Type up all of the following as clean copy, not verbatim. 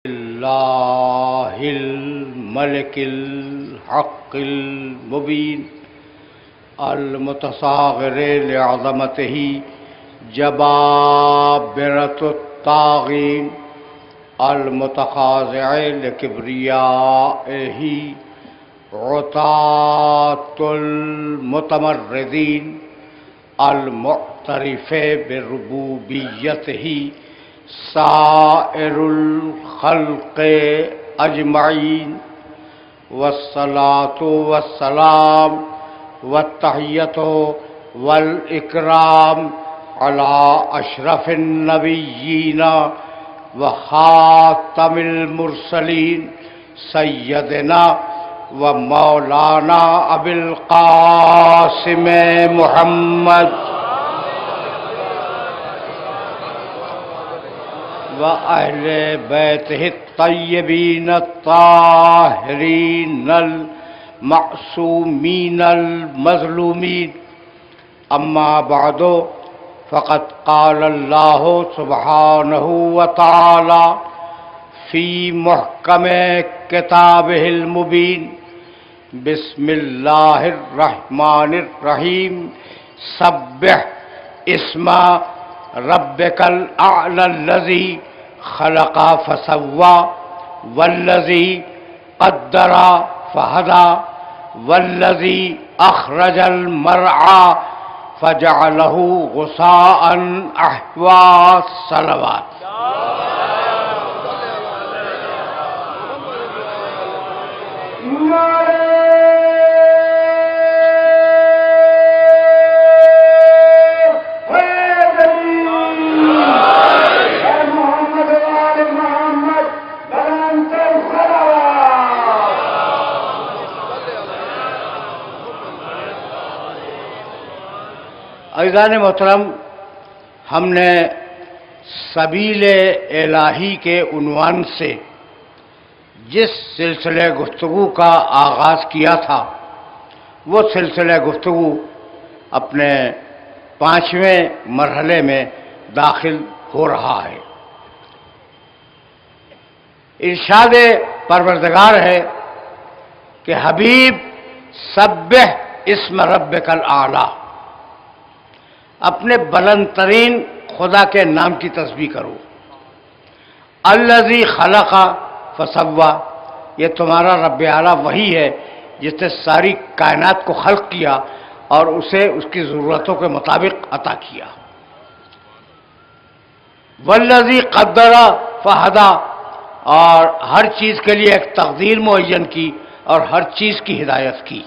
اللہ الملک الحق المبین المتصاغر لعظمتہ جبابرۃ الطاغین المتخاضع لکبریائہ عتاۃ المتمردین المعترف بربوبیتہ سائر الخلق اجمعین والصلاۃ والسلام والتحیۃ والاکرام علی اشرف النبیین وخاتم المرسلین سیدنا و مولانا ابی القاسم محمد وأهل بيته الطيبين الطاهرين المعصومين المظلومين أما بعد فقد قال الله سبحانه وتعالى في محكم كتابه المبين بسم الله الرحمن الرحيم سبح اسم ربک الاعلی الذی خلق فسوى والذی قدر فہدى والذی اخرج المرعى فجعله غثاء احوا الصلوات. عزیزان محترم، ہم نے سبیل الہی کے عنوان سے جس سلسلہ گفتگو کا آغاز کیا تھا وہ سلسلہ گفتگو اپنے 5ویں مرحلے میں داخل ہو رہا ہے. ارشاد پروردگار ہے کہ حبیب سبح اسم ربک الاعلی، اپنے بلند ترین خدا کے نام کی تسبیح کرو. الذی خلق فسوى، یہ تمہارا رب اعلیٰ وہی ہے جس نے ساری کائنات کو خلق کیا اور اسے اس کی ضرورتوں کے مطابق عطا کیا. والذی قدر فہدى، اور ہر چیز کے لیے ایک تقدیر معین کی اور ہر چیز کی ہدایت کی.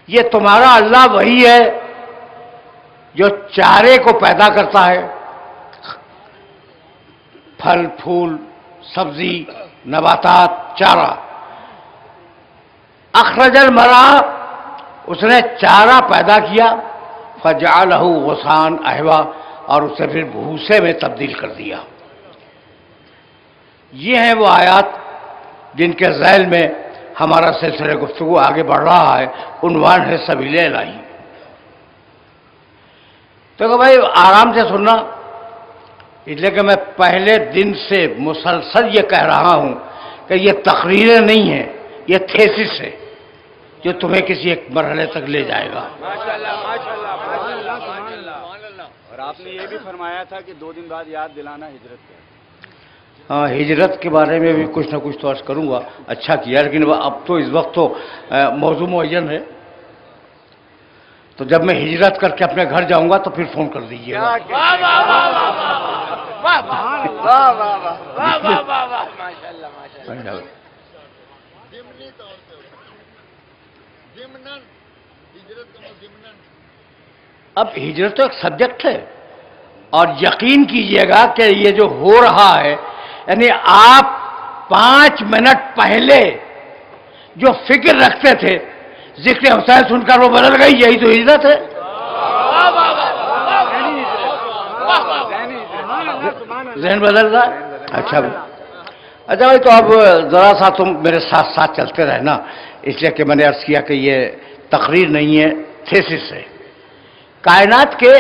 یہ تمہارا اللہ وہی ہے جو چارے کو پیدا کرتا ہے، پھل پھول سبزی نباتات چارہ. اخرج المرعى، اس نے چارہ پیدا کیا، فجعلہ غثاء احوا، اور اسے پھر بھوسے میں تبدیل کر دیا. یہ ہیں وہ آیات جن کے ذیل میں ہمارا سلسلہ گفتگو آگے بڑھ رہا ہے. عنوان ہے سبیل الہی. تو کہ بھائی آرام سے سننا، اس لیے کہ میں پہلے دن سے مسلسل یہ کہہ رہا ہوں کہ یہ تقریریں نہیں ہیں، یہ تھیسس ہے جو تمہیں کسی ایک مرحلے تک لے جائے گا. اور آپ نے یہ بھی فرمایا تھا کہ 2 دن بعد یاد دلانا ہجرت کا. ہاں، ہجرت کے بارے میں بھی کچھ نہ کچھ تو عرض کروں گا. اچھا کیا، لیکن اب تو اس وقت تو موضوع معین ہے، تو جب میں ہجرت کر کے اپنے گھر جاؤں گا تو پھر فون کر دیجیے گا. اب ہجرت تو ایک سبجیکٹ ہے، اور یقین کیجئے گا کہ یہ جو ہو رہا ہے، یعنی آپ 5 منٹ پہلے جو فکر رکھتے تھے ذکر حسین سن کر وہ بدل گئی، یہی تو ہجرت ہے. ذہن بدل رہا ہے. اچھا بھائی، تو اب ذرا سا تم میرے ساتھ ساتھ چلتے رہنا، اس لیے کہ میں نے عرض کیا کہ یہ تقریر نہیں ہے، تھیسس ہے. کائنات کے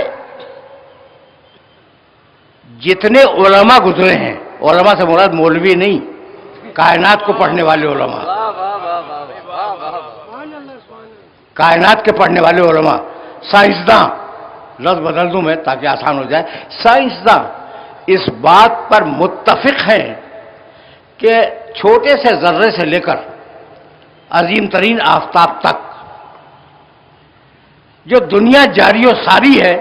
جتنے علماء گزرے ہیں علماء سے مراد مولوی نہیں، کائنات کو پڑھنے والے علماء، کائنات کے پڑھنے والے علماء، سائنسداں، لفظ بدل دوں میں تاکہ آسان ہو جائے، سائنسداں اس بات پر متفق ہیں کہ چھوٹے سے ذرے سے لے کر عظیم ترین آفتاب تک جو دنیا جاری و ساری ہے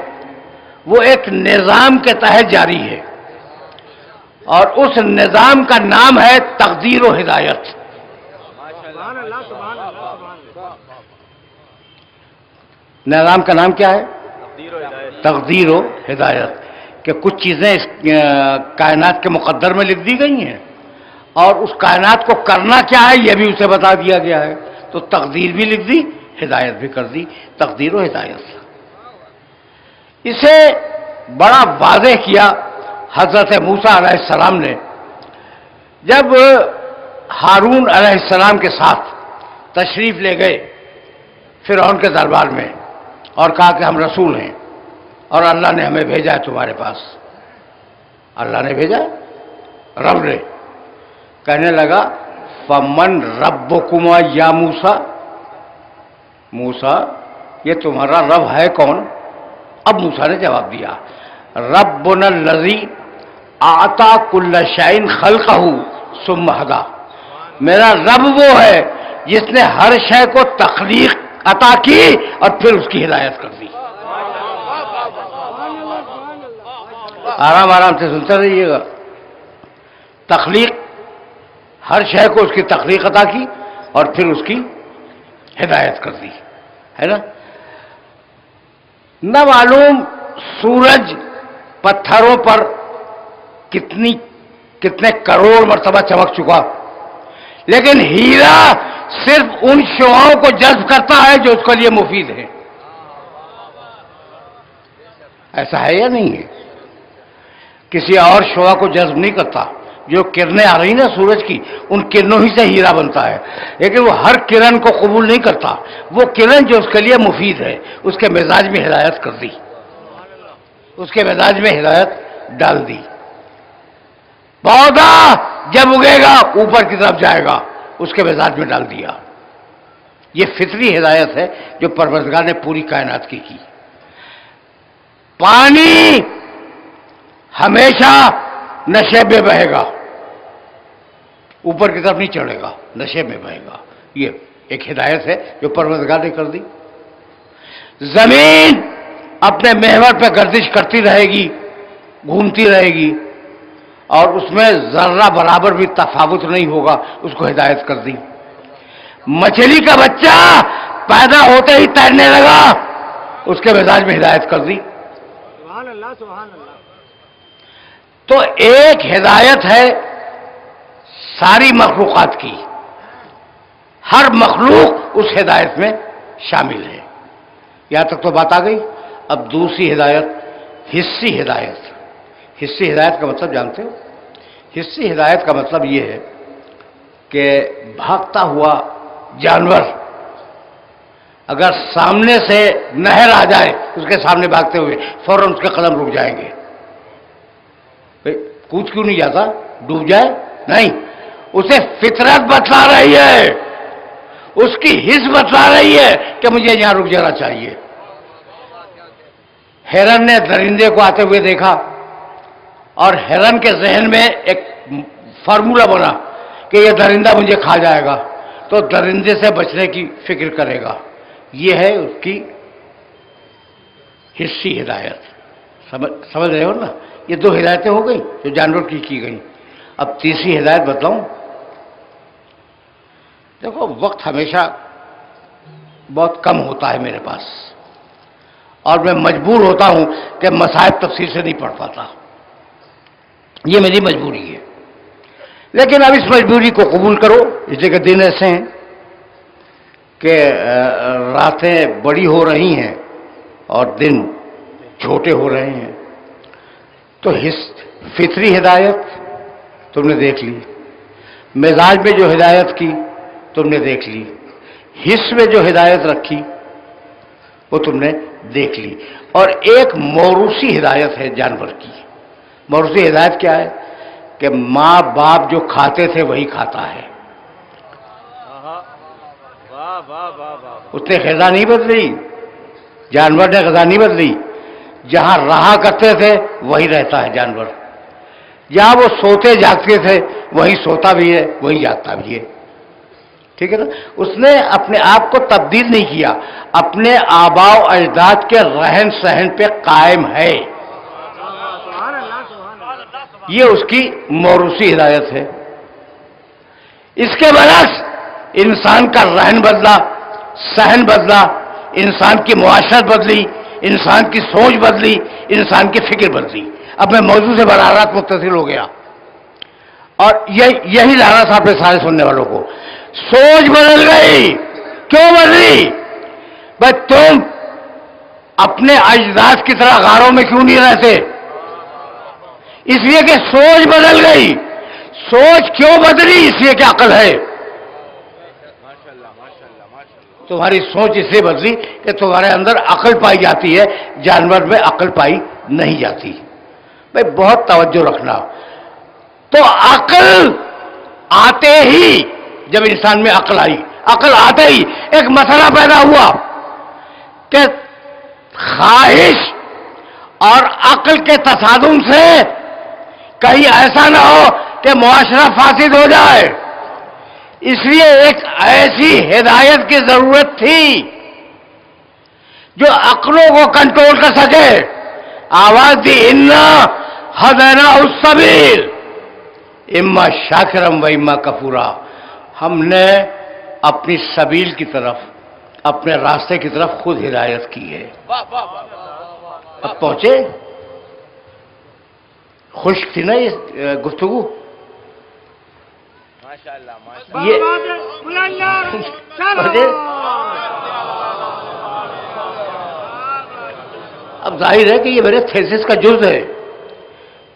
وہ ایک نظام کے تحت جاری ہے، اور اس نظام کا نام ہے تقدیر و ہدایت۔ نظام کا نام کیا ہے؟ تقدیر و ہدایت، کہ کچھ چیزیں اس کائنات کے مقدر میں لکھ دی گئی ہیں، اور اس کائنات کو کرنا کیا ہے یہ بھی اسے بتا دیا گیا ہے، تو تقدیر بھی لکھ دی، ہدایت بھی کر دی، تقدیر و ہدایت۔ اسے بڑا واضح کیا حضرت موسیٰ علیہ السلام نے جب ہارون علیہ السلام کے ساتھ تشریف لے گئے فرعون کے دربار میں اور کہا کہ ہم رسول ہیں اور اللہ نے ہمیں بھیجا ہے تمہارے پاس۔ اللہ نے بھیجا، رب نے۔ کہنے لگا فمن ربکما یا موسیٰ، موسیٰ یہ تمہارا رب ہے کون؟ اب موسیٰ نے جواب دیا ربنا الذی اعطی کل شیء خلقہ ثم ہدی، میرا رب وہ ہے جس نے ہر شے کو تخلیق عطا کی اور پھر اس کی ہدایت کر دی۔ آرام آرام سے سنتے رہیے گا۔ تخلیق، ہر شے کو اس کی تخلیق عطا کی اور پھر اس کی ہدایت کر دی، ہے نا؟ نہ معلوم سورج پتھروں پر کتنے کروڑ مرتبہ چمک چکا، لیکن ہیرا صرف ان شعاؤں کو جذب کرتا ہے جو اس کے لیے مفید ہے۔ ایسا ہے یا نہیں ہے؟ کسی اور شعاع کو جذب نہیں کرتا۔ جو کرنیں آ رہی نا سورج کی، ان کرنوں ہی سے ہیرا بنتا ہے، لیکن وہ ہر کرن کو قبول نہیں کرتا۔ وہ کرن جو اس کے لیے مفید ہے اس کے مزاج میں ہدایت کر دی، اس کے مزاج میں ہدایت ڈال دی۔ پودا جب اگے گا اوپر کی طرف جائے گا، اس کے مزاج میں ڈال دیا۔ یہ فطری ہدایت ہے جو پروردگار نے پوری کائنات کی۔ پانی ہمیشہ نشے میں بہے گا، اوپر کی طرف نہیں چڑھے گا، نشے میں بہے گا۔ یہ ایک ہدایت ہے جو پروردگار نے کر دی۔ زمین اپنے محور پہ گردش کرتی رہے گی، گھومتی رہے گی، اور اس میں ذرہ برابر بھی تفاوت نہیں ہوگا، اس کو ہدایت کر دی۔ مچھلی کا بچہ پیدا ہوتے ہی تیرنے لگا، اس کے مزاج میں ہدایت کر دی۔ سبحان اللہ، سبحان اللہ۔ تو ایک ہدایت ہے ساری مخلوقات کی، ہر مخلوق اس ہدایت میں شامل ہے۔ یہاں تک تو بات آ گئی۔ اب دوسری ہدایت، حصی ہدایت۔ حصی ہدایت کا مطلب جانتے ہو؟ حصی ہدایت کا مطلب یہ ہے کہ بھاگتا ہوا جانور اگر سامنے سے نہر آ جائے اس کے سامنے بھاگتے ہوئے، فوراً اس کے قدم رک جائیں گے۔ کود کیوں نہیں جاتا؟ ڈوب جائے؟ نہیں، اسے فطرت بتلا رہی ہے، اس کی حس بتلا رہی ہے کہ مجھے یہاں رک جانا چاہیے۔ ہرن نے درندے کو آتے ہوئے دیکھا اور ہرن کے ذہن میں ایک فارمولہ بنا کہ یہ درندہ مجھے کھا جائے گا، تو درندے سے بچنے کی فکر کرے گا۔ یہ ہے اس کی حصی ہدایت۔ سمجھ رہے ہو نا؟ یہ دو ہدایتیں ہو گئی جو جانور کی گئی۔ اب تیسری ہدایت بتلاؤں۔ دیکھو وقت ہمیشہ بہت کم ہوتا ہے میرے پاس، اور میں مجبور ہوتا ہوں کہ مصائب تفصیل سے نہیں پڑھ پاتا، یہ میری مجبوری ہے۔ لیکن اب اس مجبوری کو قبول کرو، اس لیے کہ دن ایسے ہیں کہ راتیں بڑی ہو رہی ہیں اور دن چھوٹے ہو رہے ہیں۔ تو فطری ہدایت تم نے دیکھ لی، مزاج میں جو ہدایت کی تم نے دیکھ لی، حص میں جو ہدایت رکھی وہ تم نے دیکھ لی، اور ایک موروثی ہدایت ہے جانور کی۔ موروثی ہدایت کیا ہے؟ کہ ماں باپ جو کھاتے تھے وہی کھاتا ہے. واہ واہ واہ واہ. اس نے غذا نہیں بدلی، جانور نے غذا نہیں بدلی. جہاں رہا کرتے تھے وہی رہتا ہے جانور. جہاں وہ سوتے جاگتے تھے وہی سوتا بھی ہے، وہی جاگتا بھی ہے. ٹھیک ہے نا؟ اس نے اپنے آپ کو تبدیل نہیں کیا، اپنے آباء و اجداد کے رہن سہن پہ قائم ہے. سبحان اللہ سبحان اللہ. یہ اس کی موروثی ہدایت ہے. اس کے برعکس انسان کا رہن بدلا، سہن بدلا، انسان کی معاشرت بدلی، انسان کی سوچ بدلی، انسان کی فکر بدلی. اب میں موضوع سے براہ راست متصل ہو گیا، اور یہی لانا تھا اپنے سارے سننے والوں کو. سوچ بدل گئی. کیوں بدلی؟ بھائی تم اپنے اجداد کی طرح غاروں میں کیوں نہیں رہتے؟ اس لیے کہ سوچ بدل گئی. سوچ کیوں بدلی؟ اس لیے کہ عقل ہے. تمہاری سوچ اس لیے بدلی کہ تمہارے اندر عقل پائی جاتی ہے، جانور میں عقل پائی نہیں جاتی. بھائی بہت توجہ رکھنا. تو عقل آتے ہی، جب انسان میں عقل آئی، عقل آتے ہی ایک مسئلہ پیدا ہوا کہ خواہش اور عقل کے تصادم سے کہیں ایسا نہ ہو کہ معاشرہ فاسد ہو جائے. اس لیے ایک ایسی ہدایت کی ضرورت تھی جو عقلوں کو کنٹرول کر سکے. آواز دی انا ہدینا السبیل اما شاکرم و اما کفورا. ہم نے اپنی سبیل کی طرف، اپنے راستے کی طرف خود ہدایت کی ہے. اب پہنچے. خشک تھی نا یہ گفتگو. ماشاءاللہ ماشاءاللہ. یہ چلو. اب ظاہر ہے کہ یہ میرے تھیسس کا جز ہے.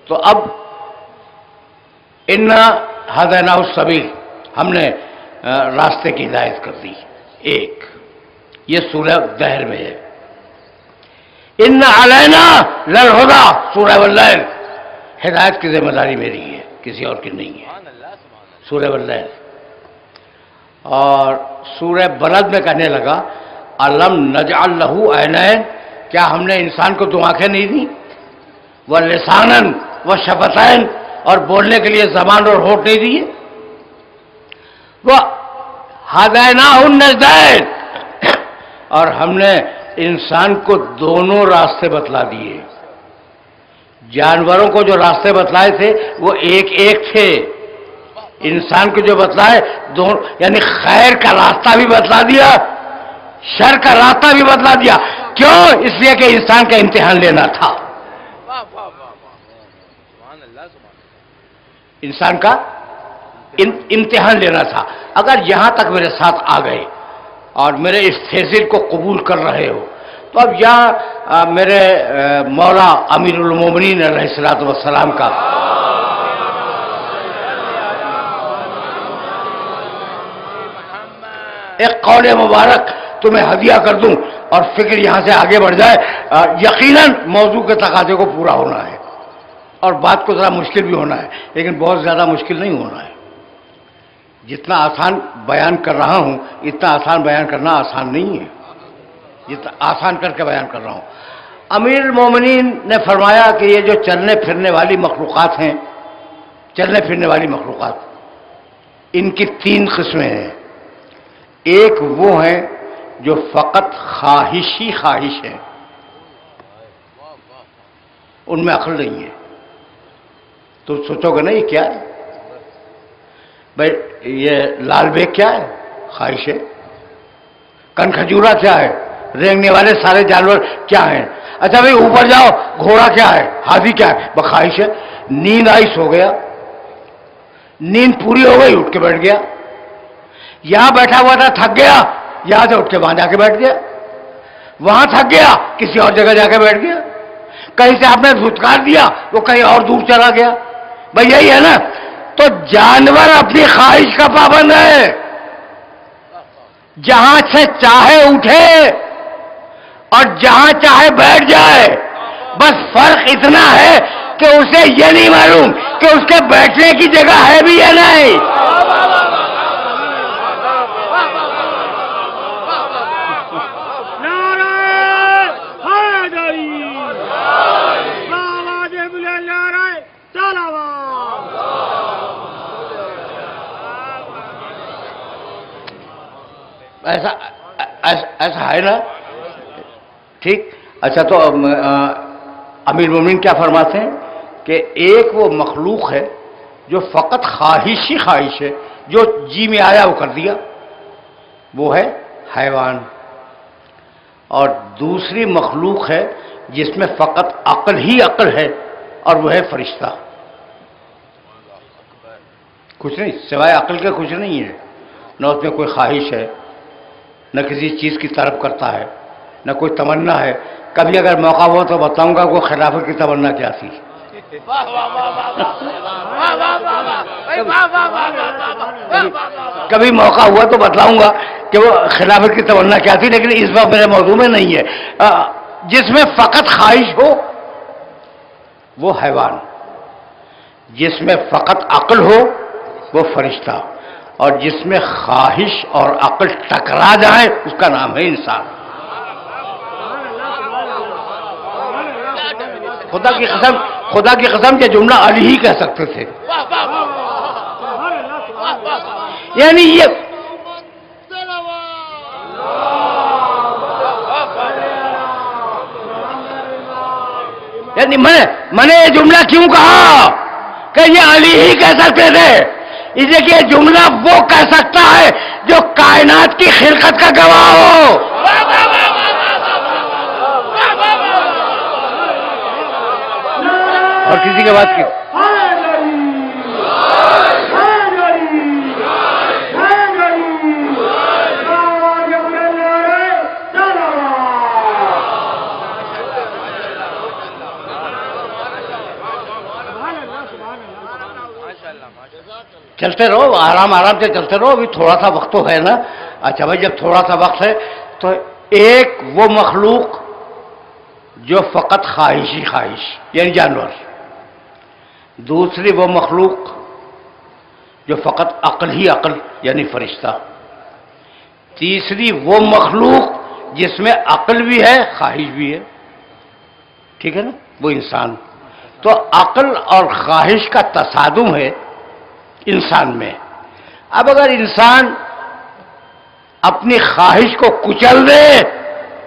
تو اب انا ہدینا السبیل، ہم نے راستے کی ہدایت کر دی. ایک یہ سورہ دہر میں ہے. ان علینا للہدی، سورہ واللیل. ہدایت کی ذمہ داری میری ہے، کسی اور کی نہیں ہے. سورہ واللیل. اور سورہ بلد میں کہنے لگا الم نجعل لہ عینین، کیا ہم نے انسان کو دو آنکھیں نہیں دی؟ ولسانا وشفتین، اور بولنے کے لیے زبان اور ہونٹ نہیں دیے؟ وہ ہدیناہ النجدین، اور ہم نے انسان کو دونوں راستے بتلا دیے. جانوروں کو جو راستے بتلائے تھے وہ ایک ایک تھے. انسان کو جو بتلائے دونوں، یعنی خیر کا راستہ بھی بتلا دیا، شر کا راستہ بھی بتلا دیا. کیوں؟ اس لیے کہ انسان کا امتحان لینا تھا. انسان کا امتحان لینا تھا. اگر یہاں تک میرے ساتھ آ گئے اور میرے اس تھیسر کو قبول کر رہے ہو، تو اب یہاں میرے مولا امیر المومنین علیہ الصلوۃ والسلام کا ایک قول مبارک تمہیں ہدیہ کر دوں اور فکر یہاں سے آگے بڑھ جائے. یقیناً موضوع کے تقاضے کو پورا ہونا ہے اور بات کو ذرا مشکل بھی ہونا ہے، لیکن بہت زیادہ مشکل نہیں ہونا ہے. جتنا آسان بیان کر رہا ہوں اتنا آسان بیان کرنا آسان نہیں ہے، جتنا آسان کر کے بیان کر رہا ہوں. امیر المومنین نے فرمایا کہ یہ جو چلنے پھرنے والی مخلوقات ہیں، چلنے پھرنے والی مخلوقات، ان کی تین قسمیں ہیں. ایک وہ ہیں جو فقط خواہشی خواہش ہیں، ان میں عقل نہیں ہے. تو سوچو گے نا یہ کیا ہے؟ بھائی یہ لال بیگ کیا ہے؟ خواہش ہے. کن کھجورا کیا ہے؟ رینگنے والے سارے جانور کیا ہیں؟ اچھا بھائی اوپر جاؤ، گھوڑا کیا ہے؟ ہاتھی کیا ہے؟ بخواہش ہے. نیند آئی، سو گیا. نیند پوری ہو گئی، اٹھ کے بیٹھ گیا. یہاں بیٹھا ہوا تھا، تھک گیا، یہاں سے اٹھ کے وہاں جا کے بیٹھ گیا. وہاں تھک گیا، کسی اور جگہ جا کے بیٹھ گیا. کہیں سے آپ نے دھتکار دیا، وہ کہیں اور دور چلا گیا. بھائی یہی ہے نا. تو جانور اپنی خواہش کا پابند ہے، جہاں سے چاہے اٹھے اور جہاں چاہے بیٹھ جائے. بس فرق اتنا ہے کہ اسے یہ نہیں معلوم کہ اس کے بیٹھنے کی جگہ ہے بھی یا نہیں؟ ایسا ہے نا؟ ٹھیک. اچھا تو امیر مومنین کیا فرماتے ہیں کہ ایک وہ مخلوق ہے جو فقط خواہش ہی خواہش ہے، جو جی میں آیا وہ کر دیا، وہ ہے حیوان. اور دوسری مخلوق ہے جس میں فقط عقل ہی عقل ہے، اور وہ ہے فرشتہ. کچھ نہیں سوائے عقل کے، کچھ نہیں ہے. نہ اس میں کوئی خواہش ہے، نہ کسی چیز کی طلب کرتا ہے، نہ کوئی تمنا ہے. کبھی اگر موقع ہوا تو بتاؤں گا وہ خلافت کی تمنا کیا تھی. کبھی موقع ہوا تو بتلاؤں گا کہ وہ خلافت کی تمنا کیا تھی، لیکن اس وقت میرے موضوع میں نہیں ہے. جس میں فقط خواہش ہو وہ حیوان، جس میں فقط عقل ہو وہ فرشتہ، اور جس میں خواہش اور عقل ٹکرا جائے اس کا نام ہے انسان. خدا کی قسم یہ جملہ علی ہی کہہ سکتے تھے. یعنی یہ میں نے یہ جملہ کیوں کہا کہ یہ علی ہی کہہ سکتے تھے؟ اس لیے کہ یہ جملہ وہ کہہ سکتا ہے جو کائنات کی خلقت کا گواہ ہو. اور کسی کے بات کی چلتے رہو، آرام سے چلتے رہو. ابھی تھوڑا سا وقت تو ہے نا. اچھا بھائی، جب تھوڑا سا وقت ہے تو ایک وہ مخلوق جو فقط خواہش ہی خواہش یعنی جانور، دوسری وہ مخلوق جو فقط عقل ہی عقل یعنی فرشتہ، تیسری وہ مخلوق جس میں عقل بھی ہے خواہش بھی ہے. ٹھیک ہے نا؟ وہ انسان. تو عقل اور خواہش کا تصادم ہے انسان میں. اب اگر انسان اپنی خواہش کو کچل دے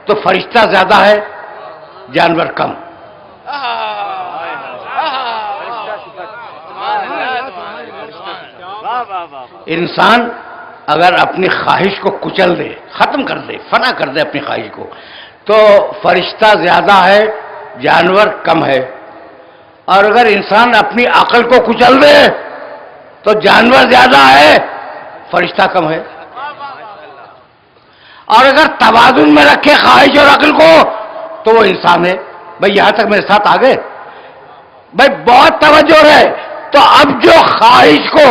تو فرشتہ زیادہ ہے، جانور کم. انسان اگر اپنی خواہش کو کچل دے، ختم کر دے، فنا کر دے اپنی خواہش کو، تو فرشتہ زیادہ ہے، جانور کم ہے. اور اگر انسان اپنی عقل کو کچل دے تو جانور زیادہ ہے، فرشتہ کم ہے. اور اگر توازن میں رکھے خواہش اور عقل کو تو وہ انسان ہے. بھائی یہاں تک میرے ساتھ آ گئے؟ بھائی بہت توجہ ہے. تو اب جو خواہش کو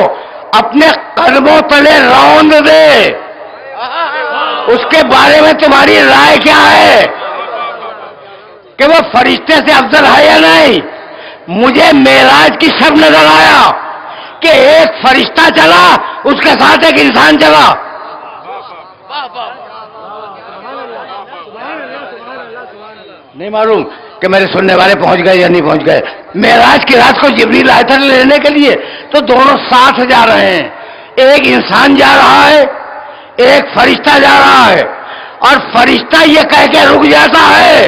اپنے قدموں تلے روند دے، اس کے بارے میں تمہاری رائے کیا ہے کہ وہ فرشتے سے افضل ہے یا نہیں؟ مجھے معراج کی شب نظر آیا کہ ایک فرشتہ چلا، اس کے ساتھ ایک انسان چلا. نہیں معلوم کہ میرے سننے والے پہنچ گئے یا نہیں پہنچ گئے. معراج کی رات کو جبریل آئے تھے لینے کے لیے، تو دونوں ساتھ جا رہے ہیں. ایک انسان جا رہا ہے، ایک فرشتہ جا رہا ہے. اور فرشتہ یہ کہہ کے رک جاتا ہے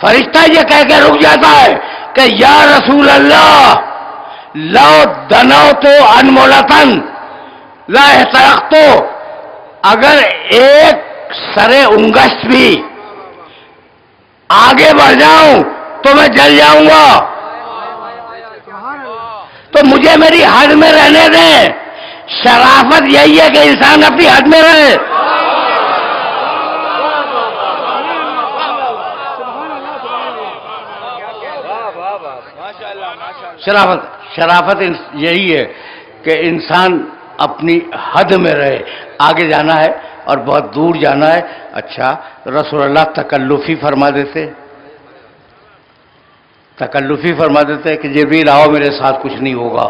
فرشتہ یہ کہہ کے رک جاتا ہے کہ یا رسول اللہ لو دنوت انمولتن لا احترقت، اگر ایک سرے انگشت بھی آگے بڑھ جاؤں تو میں جل جاؤں گا. تو مجھے میری حد میں رہنے دیں. شرافت یہی ہے کہ انسان اپنی حد میں رہے. شرافت یہی ہے کہ انسان اپنی حد میں رہے. آگے جانا ہے اور بہت دور جانا ہے. اچھا رسول اللہ تکلفی فرما دیتے کہ جبریل آؤ میرے ساتھ کچھ نہیں ہوگا.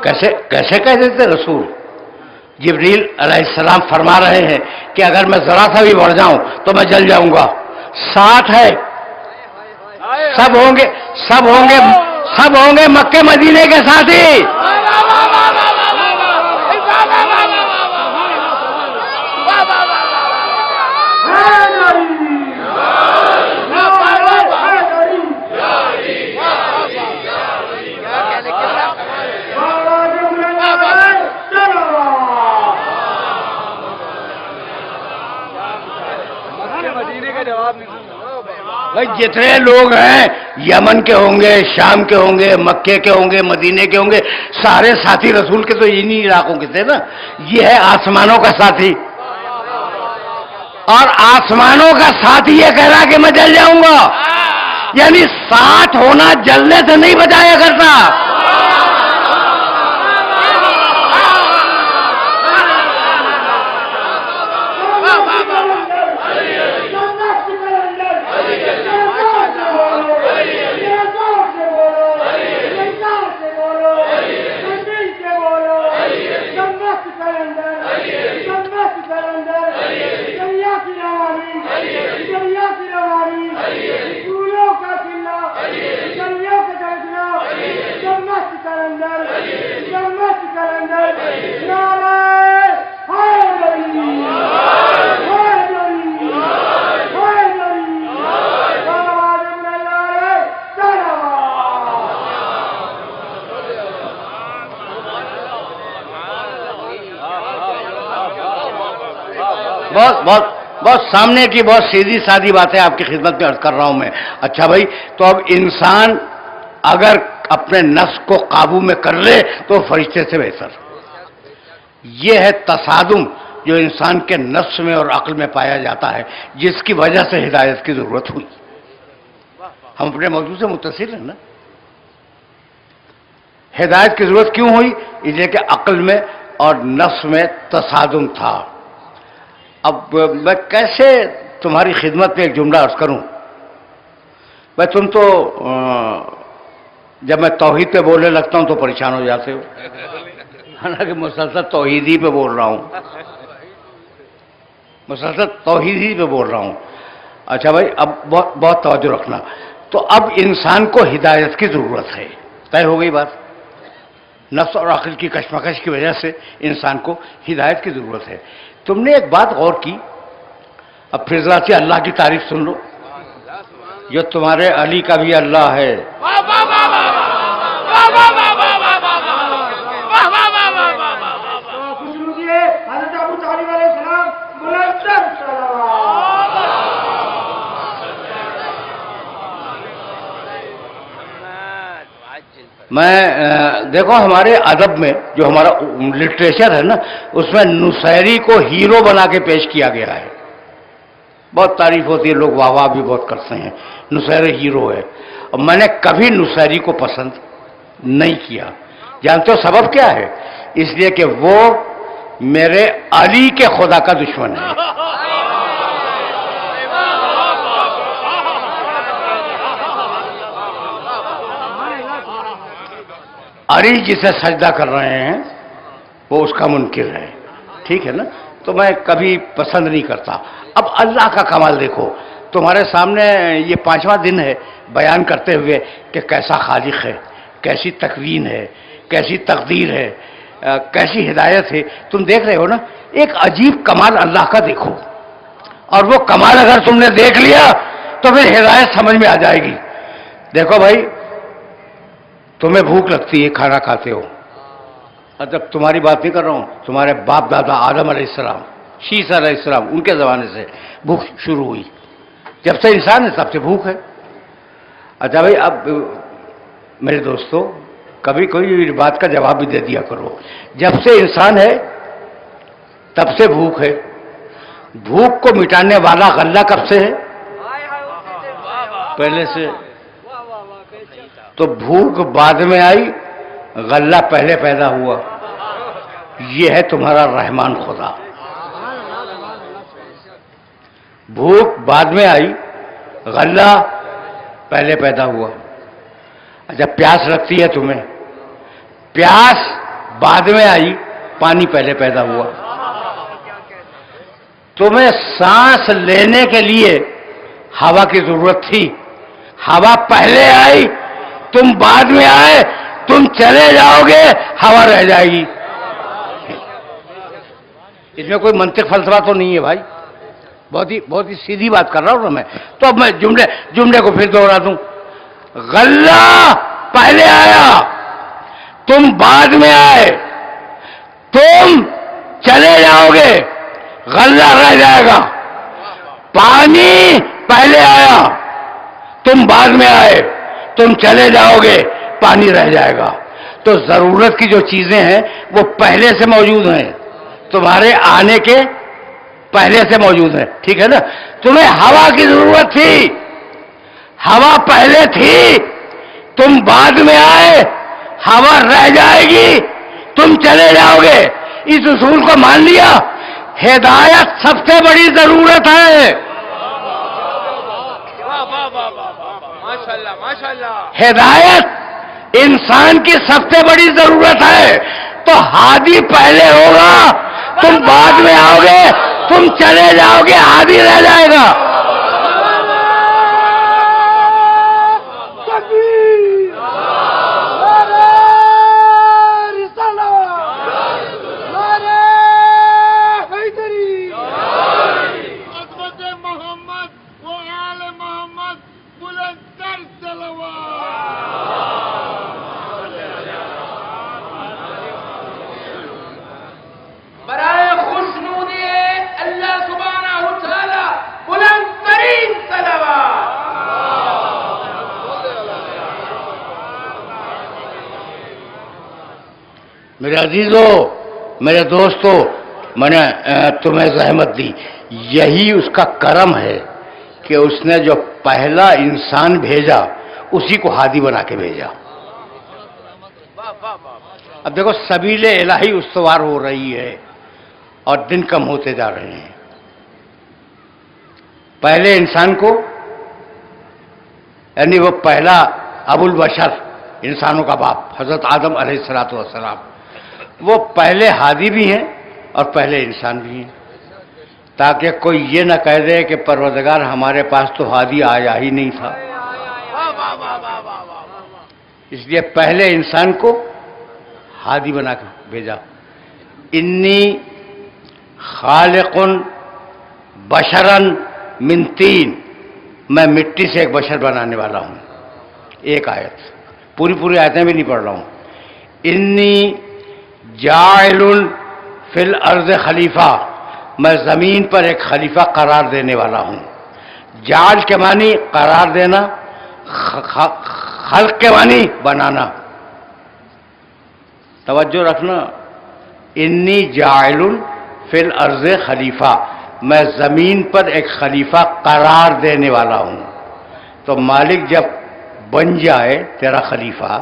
کیسے کہہ دیتے رسول؟ جبریل علیہ السلام فرما رہے ہیں کہ اگر میں ذرا سا بھی بڑھ جاؤں تو میں جل جاؤں گا. ساتھ ہے، سب ہوں گے مکے مدینے کے ساتھی. بھائی جتنے لوگ ہیں یمن کے ہوں گے، شام کے ہوں گے، مکے کے ہوں گے، مدینے کے ہوں گے، سارے ساتھی رسول کے تو انہی علاقوں کے تھے نا. یہ ہے آسمانوں کا ساتھی، اور آسمانوں کا ساتھی یہ کہہ رہا کہ میں جل جاؤں گا. یعنی ساتھ ہونا جلنے سے نہیں بچایا کرتا. بہت سامنے کی بہت سیدھی سادی باتیں آپ کی خدمت میں عرض کر رہا ہوں میں. اچھا بھائی، تو اب انسان اگر اپنے نفس کو قابو میں کر لے تو فرشتے سے بہتر. یہ ہے تصادم جو انسان کے نفس میں اور عقل میں پایا جاتا ہے، جس کی وجہ سے ہدایت کی ضرورت ہوئی. ہم اپنے موضوع سے متصل ہیں نا. ہدایت کی ضرورت کیوں ہوئی؟ اس لیے کہ عقل میں اور نفس میں تصادم تھا. اب میں کیسے تمہاری خدمت میں ایک جملہ عرض کروں؟ بھائی تم تو جب میں توحید پہ بولنے لگتا ہوں تو پریشان ہو جاتے ہو، حالانکہ مسلسل توحید ہی پہ بول رہا ہوں، اچھا بھائی اب بہت توجہ رکھنا. تو اب انسان کو ہدایت کی ضرورت ہے. طے ہو گئی بات. نفس اور عقل کی کشمکش کی وجہ سے انسان کو ہدایت کی ضرورت ہے. تم نے ایک بات غور کی، اب پھر ذرا سے اللہ کی تعریف سن لو. جو تمہارے علی کا بھی اللہ ہے، میں دیکھو ہمارے ادب میں جو ہمارا لٹریچر ہے نا، اس میں نصیری کو ہیرو بنا کے پیش کیا گیا ہے. بہت تعریف ہوتی ہے، لوگ واہ واہ بھی بہت کرتے ہیں، نصیری ہیرو ہے. اور میں نے کبھی نصیری کو پسند نہیں کیا. جانتے ہو سبب کیا ہے؟ اس لیے کہ وہ میرے علی کے خدا کا دشمن ہے. علی جسے سجدہ کر رہے ہیں وہ اس کا منکر ہے. ٹھیک ہے نا؟ تو میں کبھی پسند نہیں کرتا. اب اللہ کا کمال دیکھو، تمہارے سامنے یہ 5واں دن ہے بیان کرتے ہوئے کہ کیسا خالق ہے، کیسی تکوین ہے، کیسی تقدیر ہے، کیسی ہدایت ہے. تم دیکھ رہے ہو نا، ایک عجیب کمال اللہ کا دیکھو، اور وہ کمال اگر تم نے دیکھ لیا تو پھر ہدایت سمجھ میں آ جائے گی. دیکھو بھائی، تمہیں بھوک لگتی ہے، کھانا کھاتے ہو. جب تمہاری بات نہیں کر رہا ہوں، تمہارے باپ دادا آدم علیہ السلام، شیس علیہ السلام، ان کے زمانے سے بھوک شروع ہوئی. جب سے انسان ہے تب سے بھوک ہے. اچھا بھائی، اب میرے دوستو کبھی کوئی بات کا جواب بھی دے دیا کرو. جب سے انسان ہے تب سے بھوک ہے. بھوک کو مٹانے والا غلہ کب سے ہے؟ پہلے سے. تو بھوک بعد میں آئی، غلہ پہلے پیدا ہوا. یہ ہے تمہارا رحمان خدا. بھوک بعد میں آئی، غلہ پہلے پیدا ہوا. اچھا پیاس لگتی ہے تمہیں، پیاس بعد میں آئی، پانی پہلے پیدا ہوا. تمہیں سانس لینے کے لیے ہوا کی ضرورت تھی، ہوا پہلے آئی، تم بعد میں آئے، تم چلے جاؤ گے، ہوا رہ جائے گی. اس میں کوئی منطق فلسفہ تو نہیں ہے بھائی، بہت ہی سیدھی بات کر رہا ہوں نا میں. تو اب میں جملے کو پھر دوہرا دوں. غلہ پہلے آیا، تم بعد میں آئے، تم چلے جاؤ گے، غلہ رہ جائے گا. پانی پہلے آیا، تم بعد میں آئے، تم چلے جاؤ گے، پانی رہ جائے گا. تو ضرورت کی جو چیزیں ہیں وہ پہلے سے موجود ہیں، تمہارے آنے کے پہلے سے موجود ہیں. ٹھیک ہے نا؟ تمہیں ہوا کی ضرورت تھی، ہوا پہلے تھی، تم بعد میں آئے، ہوا رہ جائے گی، تم چلے جاؤ گے. اس اصول کو مان لیا. ہدایت سب سے بڑی ضرورت ہے. ہدایت انسان کی سب سے بڑی ضرورت ہے. تو ہادی پہلے ہوگا، تم بعد میں آؤ گے، تم چلے جاؤ گے، ہادی رہ جائے گا. میرے عزیزو، میرے دوستو، میں نے تمہیں زحمت دی. یہی اس کا کرم ہے کہ اس نے جو پہلا انسان بھیجا اسی کو ہادی بنا کے بھیجا. اب دیکھو سبیل الہی استوار ہو رہی ہے اور دن کم ہوتے جا رہے ہیں. پہلے انسان کو، یعنی وہ پہلا ابو البشر، انسانوں کا باپ، حضرت آدم علیہ الصلوۃ والسلام، وہ پہلے ہادی بھی ہیں اور پہلے انسان بھی ہیں، تاکہ کوئی یہ نہ کہہ دے کہ پروردگار ہمارے پاس تو ہادی آیا ہی نہیں تھا. اس لیے پہلے انسان کو ہادی بنا کے بھیجا. انی خالق بشرن من طین، میں مٹی سے ایک بشر بنانے والا ہوں. ایک آیت، پوری آیتیں بھی نہیں پڑھ رہا ہوں. انی جاعل فی الارض خلیفہ، میں زمین پر ایک خلیفہ قرار دینے والا ہوں. جعل کے معنی قرار دینا، خلق کے معنی بنانا. توجہ رکھنا. انی جاعل فی الارض خلیفہ، میں زمین پر ایک خلیفہ قرار دینے والا ہوں. تو مالک جب بن جائے تیرا خلیفہ،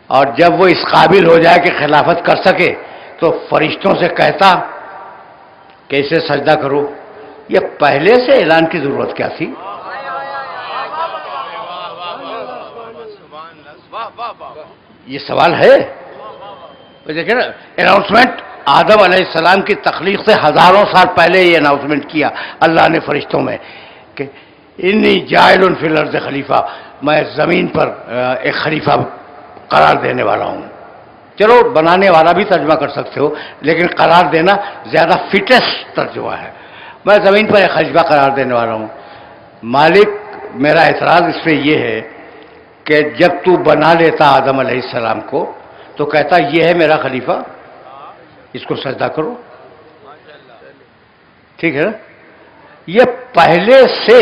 اور جب وہ اس قابل ہو جائے کہ خلافت کر سکے، تو فرشتوں سے کہتا کہ اسے سجدہ کرو. یہ پہلے سے اعلان کی ضرورت کیا تھی؟ یہ سوال ہے. دیکھیں نا، اناؤنسمنٹ آدم علیہ السلام کی تخلیق سے ہزاروں سال پہلے یہ اناؤنسمنٹ کیا اللہ نے فرشتوں میں کہ انی جاعل فی الارض خلیفہ، میں زمین پر ایک خلیفہ قرار دینے والا ہوں. چلو بنانے والا بھی ترجمہ کر سکتے ہو، لیکن قرار دینا زیادہ فٹسٹ ترجمہ ہے. میں زمین پر ایک خلیفہ قرار دینے والا ہوں. مالک، میرا اعتراض اس پہ یہ ہے کہ جب تو بنا لیتا آدم علیہ السلام کو تو کہتا یہ ہے میرا خلیفہ، اس کو سجدہ کرو. ٹھیک ہے نا؟ یہ پہلے سے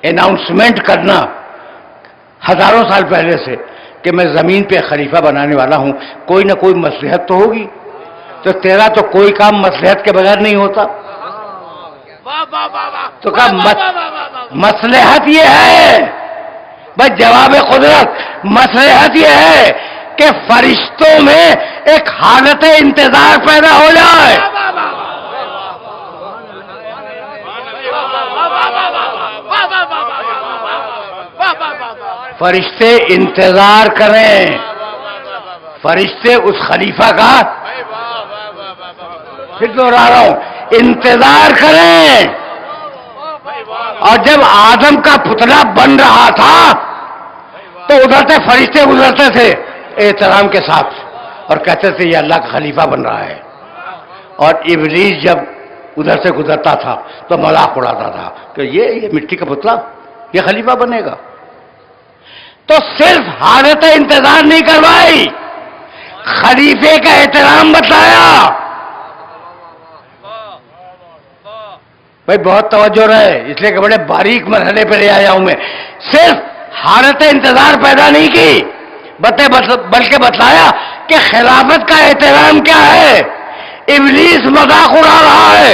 اناؤنسمنٹ کرنا ہزاروں سال پہلے سے کہ میں زمین پہ خلیفہ بنانے والا ہوں، کوئی نہ کوئی مصلحت تو ہوگی. تو تیرا تو کوئی کام مصلحت کے بغیر نہیں ہوتا. تو کہا مصلحت یہ ہے بس جواب قدرت مصلحت یہ ہے کہ فرشتوں میں ایک حالت انتظار پیدا ہو جائے. فرشتے انتظار کریں, فرشتے اس خلیفہ کا, پھر دوہرا رہا ہوں, انتظار کریں. اور جب آدم کا پتلا بن رہا تھا تو ادھر سے فرشتے گزرتے تھے احترام کے ساتھ اور کہتے تھے یہ اللہ کا خلیفہ بن رہا ہے, اور ابلیس جب ادھر سے گزرتا تھا تو مذاق اڑاتا تھا کہ یہ مٹی کا پتلا یہ خلیفہ بنے گا. تو صرف حالت انتظار نہیں کروائی, خلیفے کا احترام بتایا. بھائی بہت توجہ رہے, اس لیے کہ بڑے باریک مرحلے پہ لے آیا ہوں میں. صرف حالت انتظار پیدا نہیں کی بلکہ بتلایا کہ خلافت کا احترام کیا ہے. ابلیس مذاق اڑا رہا ہے,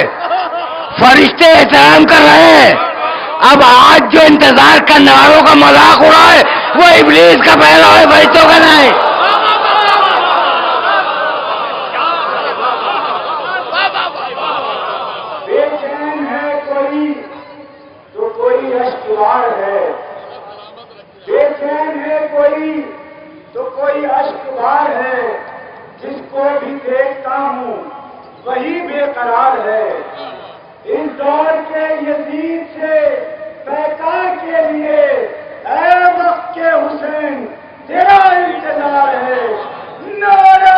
فرشتے احترام کر رہے ہیں. اب آج جو انتظار کرنے والوں کا مذاق اڑا ہے وہ ابلیس کا پہلا ہے, فرشتوں کا نہیں. جس کو بھی دیکھتا ہوں وہی بے قرار ہے. اس دور کے یزید سے پیکار کے لیے اے وقت کے حسین تیرا انتظار ہے. نعرہ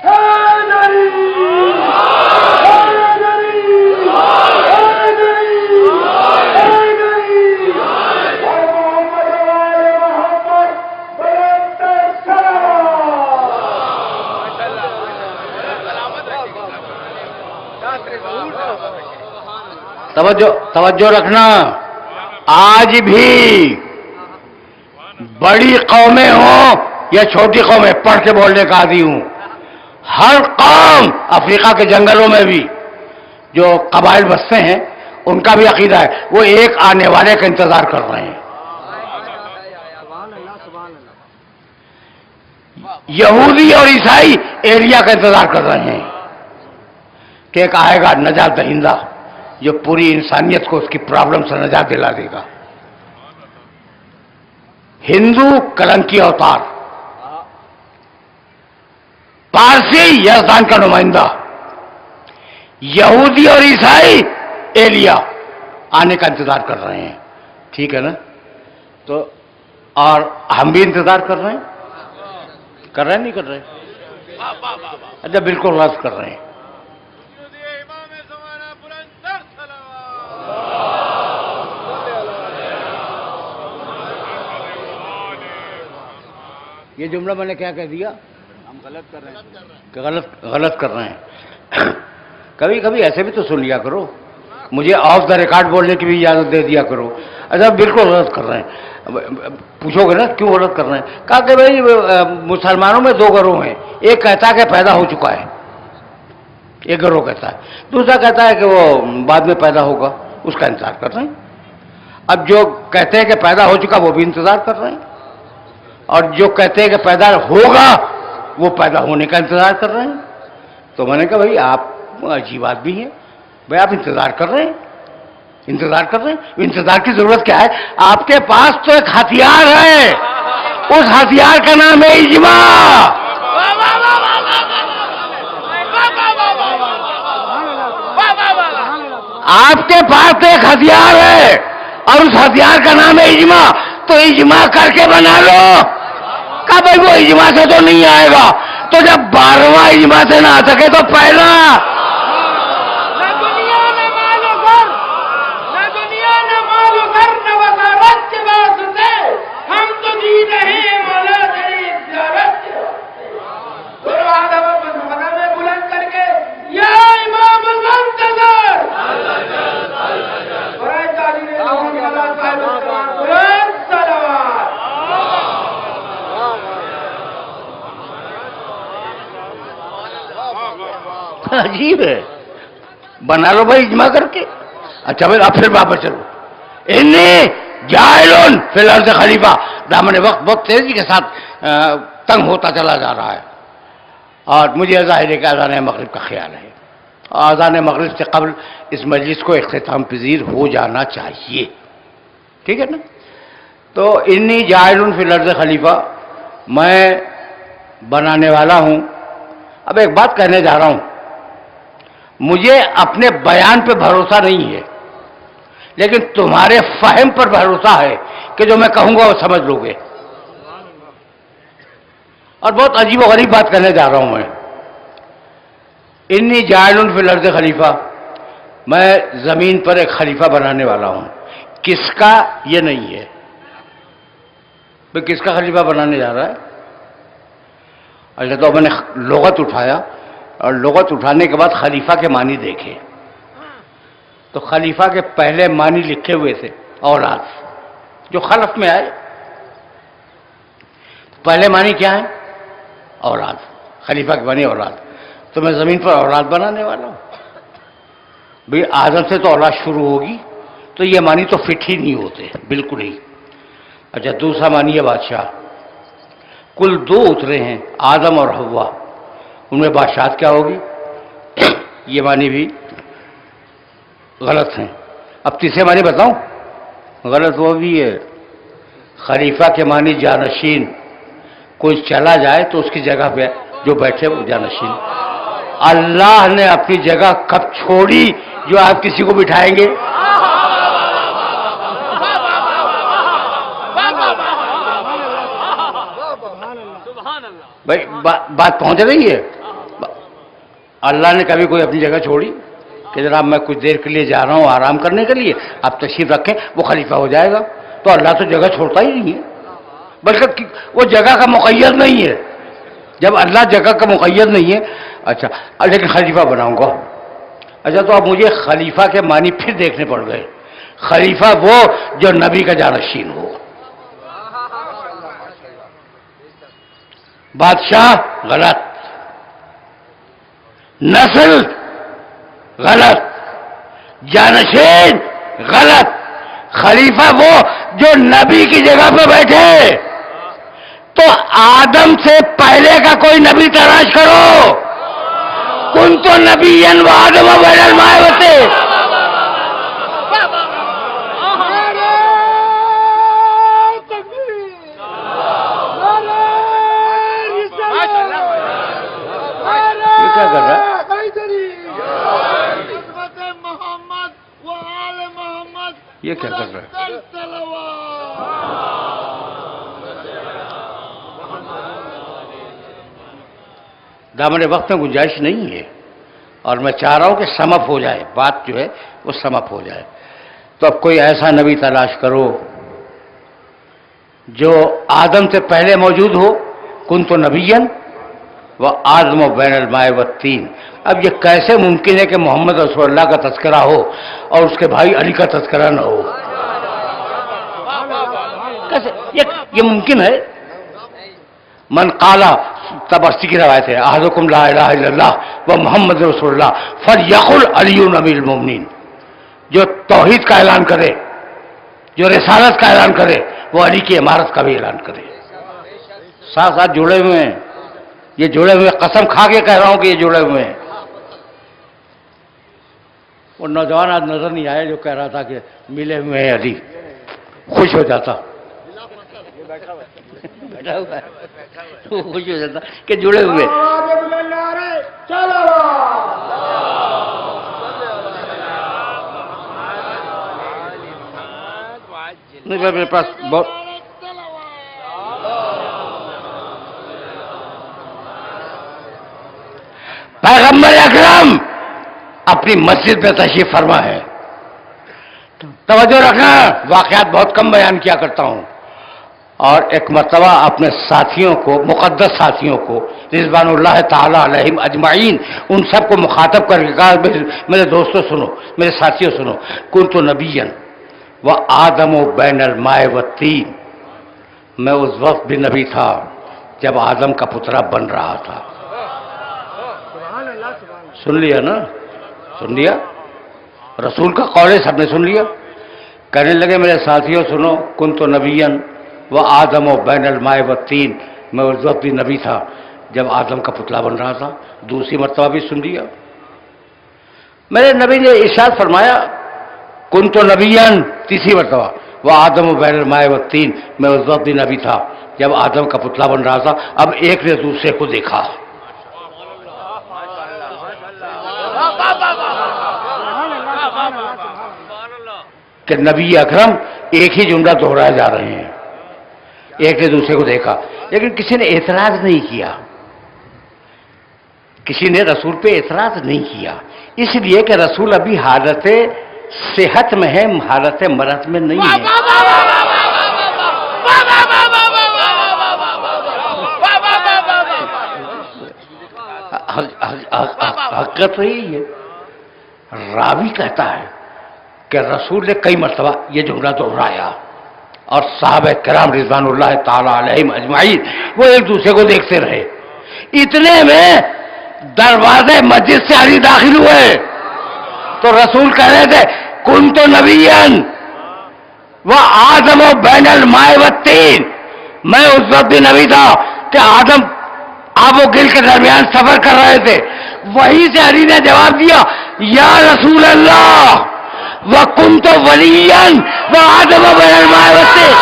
حیدری حیدری حیدری حیدری اور محمد والے محمد بلند توجہ رکھنا. آج بھی بڑی قومیں ہوں یا چھوٹی قومیں, پڑھ کے بولنے کا عادی ہوں, ہر قوم افریقہ کے جنگلوں میں بھی جو قبائل بستے ہیں ان کا بھی عقیدہ ہے, وہ ایک آنے والے کا انتظار کر رہے ہیں. یہودی اور عیسائی ایریا کا انتظار کر رہے ہیں کہ ایک آئے گا نجات دہندہ جو پوری انسانیت کو اس کی پرابلم سے نجات دلا دے گا. ہندو کلنکی اوتار, پارسی یزدان کا نمائندہ, یہودی اور عیسائی ایلیا آنے کا انتظار کر رہے ہیں. ٹھیک ہے نا؟ تو اور ہم بھی انتظار کر رہے ہیں, کر رہے ہیں نہیں کر رہے؟ اچھا بالکل غلط کر رہے ہیں. یہ جملہ میں نے کیا کہہ دیا؟ ہم غلط کر رہے ہیں کہ غلط کر رہے ہیں. کبھی کبھی ایسے بھی تو سن لیا کرو, مجھے آف دا ریکارڈ بولنے کی بھی اجازت دے دیا کرو. اچھا بالکل غلط کر رہے ہیں. پوچھو گے نا کیوں غلط کر رہے ہیں؟ کہا کہ بھائی مسلمانوں میں دو گروہ ہیں, ایک کہتا ہے کہ پیدا ہو چکا ہے, ایک گروہ کہتا ہے, دوسرا کہتا ہے کہ وہ بعد میں پیدا ہوگا, اس کا انتظار کر رہے ہیں. اب جو کہتے ہیں کہ پیدا ہو چکا وہ بھی انتظار کر رہے ہیں, اور جو کہتے ہیں کہ پیدا ہوگا وہ پیدا ہونے کا انتظار کر رہے ہیں. تو میں نے کہا بھائی آپ عجیب آدمی ہیں, بھائی آپ انتظار کر رہے ہیں, انتظار کر رہے ہیں. انتظار کی ضرورت کیا ہے؟ آپ کے پاس تو ایک ہتھیار ہے, اس ہتھیار کا نام ہے اجماع. آپ کے پاس تو ایک ہتھیار ہے اور اس ہتھیار کا نام ہے اجماع. تو اجماع کر کے بنا لو. کہا بھائی وہ اجماع سے تو نہیں آئے گا, تو جب 12واں اجماع سے نہ آ سکے تو پہلا. عجیب ہے, بنا لو بھائی اجماع کر کے. اچھا بھائی اب پھر واپس چلو, انی جاعل فی الارض خلیفہ. دامن وقت بہت تیزی کے ساتھ تنگ ہوتا چلا جا رہا ہے، اور مجھے ظاہر ہے کہ اذان مغرب کا خیال ہے. اذان مغرب سے قبل اس مجلس کو اختتام پذیر ہو جانا چاہیے، ٹھیک ہے نا؟ تو انی جاعل فی الارض خلیفہ، میں بنانے والا ہوں. اب ایک بات کہنے جا رہا ہوں، مجھے اپنے بیان پہ بھروسہ نہیں ہے، لیکن تمہارے فہم پر بھروسہ ہے کہ جو میں کہوں گا وہ سمجھ لو گے. اور بہت عجیب و غریب بات کہنے جا رہا ہوں میں. انی جاعل فی الارض خلیفہ، میں زمین پر ایک خلیفہ بنانے والا ہوں. کس کا؟ یہ نہیں ہے بھئی کس کا خلیفہ بنانے جا رہا ہے. اچھا، تو میں نے لغت اٹھایا، اور لغت اٹھانے کے بعد خلیفہ کے معنی دیکھے، تو خلیفہ کے پہلے معنی لکھے ہوئے تھے اولاد، جو خلف میں آئے. پہلے معنی کیا ہے؟ اولاد. خلیفہ کے معنی اولاد. تو میں زمین پر اولاد بنانے والا ہوں. بھئی آدم سے تو اولاد شروع ہوگی، تو یہ معنی تو فٹ ہی نہیں ہوتے بالکل ہی. اچھا، دوسرا معنی ہے بادشاہ. کل دو اترے ہیں، آدم اور حوا، ان میں بادشاہت کیا ہوگی؟ یہ معنی بھی غلط ہیں. اب تیسرے معنی بتاؤں؟ غلط وہ بھی ہے. خلیفہ کے معنی جانشین، کوئی چلا جائے تو اس کی جگہ پہ جو بیٹھے وہ جانشین. اللہ نے اپنی جگہ کب چھوڑی جو آپ کسی کو بٹھائیں گے؟ بھائی بات پہنچ رہی ہے؟ اللہ نے کبھی کوئی اپنی جگہ چھوڑی کہ جناب میں کچھ دیر کے لیے جا رہا ہوں آرام کرنے کے لیے، آپ تشریف رکھیں، وہ خلیفہ ہو جائے گا؟ تو اللہ تو جگہ چھوڑتا ہی نہیں ہے، بلکہ وہ جگہ کا مقید نہیں ہے. جب اللہ جگہ کا مقید نہیں ہے، اچھا لیکن خلیفہ بناؤں گا. اچھا، تو اب مجھے خلیفہ کے معنی پھر دیکھنے پڑ گئے. خلیفہ وہ جو نبی کا جانشین ہو. بادشاہ غلط، نسل غلط، جانشین غلط. خلیفہ وہ جو نبی کی جگہ پہ بیٹھے. تو آدم سے پہلے کا کوئی نبی تلاش کرو. کنت نبیا وآدم بین الماء والطین. یہ کیا کر رہا ہے؟ یہ کیا کر رہا ہے؟ دامن وقت میں گنجائش نہیں ہے، اور میں چاہ رہا ہوں کہ سم اپ ہو جائے، بات جو ہے وہ سم اپ ہو جائے. تو اب کوئی ایسا نبی تلاش کرو جو آدم سے پہلے موجود ہو. کنت نبیا وآدم بین الماء والطین. اب یہ کیسے ممکن ہے کہ محمد رسول اللہ کا تذکرہ ہو اور اس کے بھائی علی کا تذکرہ نہ ہو؟ کیسے یہ ممکن ہے؟ من قالا، تبرسی کی روایت ہے، احدکم لا الہ الا اللہ و محمد رسول اللہ فلیقل علی امیر المومنین. جو توحید کا اعلان کرے، جو رسالت کا اعلان کرے، وہ علی کی امارت کا بھی اعلان کرے. ساتھ ساتھ جڑے ہوئے ہیں، یہ جڑے ہوئے، قسم کھا کے کہہ رہا ہوں کہ یہ جڑے ہوئے ہیں. وہ نوجوان آج نظر نہیں آئے جو کہہ رہا تھا کہ ملے ہوئے ہیں علی، خوش ہو جاتا. بیٹھا ہوا ہے وہ خوش ہو جاتا کہ جڑے ہوئے. نہیں، میرے پاس بہت پیغمبر اکرم اپنی مسجد میں تشریف فرما ہے. توجہ رکھنا، واقعات بہت کم بیان کیا کرتا ہوں. اور ایک مرتبہ اپنے ساتھیوں کو، مقدس ساتھیوں کو رضوان اللہ تعالی علیہم اجمعین، ان سب کو مخاطب کر کے کہا، میرے دوستوں سنو، میرے ساتھیوں سنو، کنت نبیا وآدم بین الماء والطین. میں اس وقت بھی نبی تھا جب آدم کا پترا بن رہا تھا. سن لیا نا؟ سن لیا؟ رسول کا قول ہے، سب نے سن لیا. کہنے لگے میرے ساتھیوں سنو، کنت نبیًا و آدم و بین الماء والطین، میں اس وقت بھی نبی تھا جب آدم کا پتلا بن رہا تھا۔ دوسری مرتبہ بھی سن لیا، میرے نبی نے ارشاد فرمایا کنت نبیًا، تیسری مرتبہ، وہ آدم و بین الماء والطین، میں اس وقت بھی نبی تھا جب آدم کا پتلا بن رہا تھا۔ اب ایک نے دوسرے کو دیکھا، کہ نبی اکرم ایک ہی جملہ دہرائے جا رہے ہیں، ایک نے دوسرے کو دیکھا، لیکن کسی نے اعتراض نہیں کیا، کسی نے رسول پہ اعتراض نہیں کیا، اس لیے کہ رسول ابھی حالت صحت میں ہے، حالت مرض میں نہیں ہے۔ حقیقت یہی ہے، راوی کہتا ہے کہ رسول نے کئی مرتبہ یہ جملہ دہرایا، اور صحابہ کرام رضوان اللہ تعالی علیہم اجمعین وہ ایک دوسرے کو دیکھتے رہے۔ اتنے میں دروازے مسجد سے علی داخل ہوئے تو رسول کہہ رہے تھے کنت نبیًا و آدم و بین الماء والطین، میں اس وقت بھی نبی تھا کہ آدم آب و گل کے درمیان سفر کر رہے تھے۔ وہیں سے علی نے جواب دیا یا رسول اللہ وَكُنْتُ وَلِيًّا وَآدَمَ بَيْنَ الْمَاءِ وَالطِّينِ۔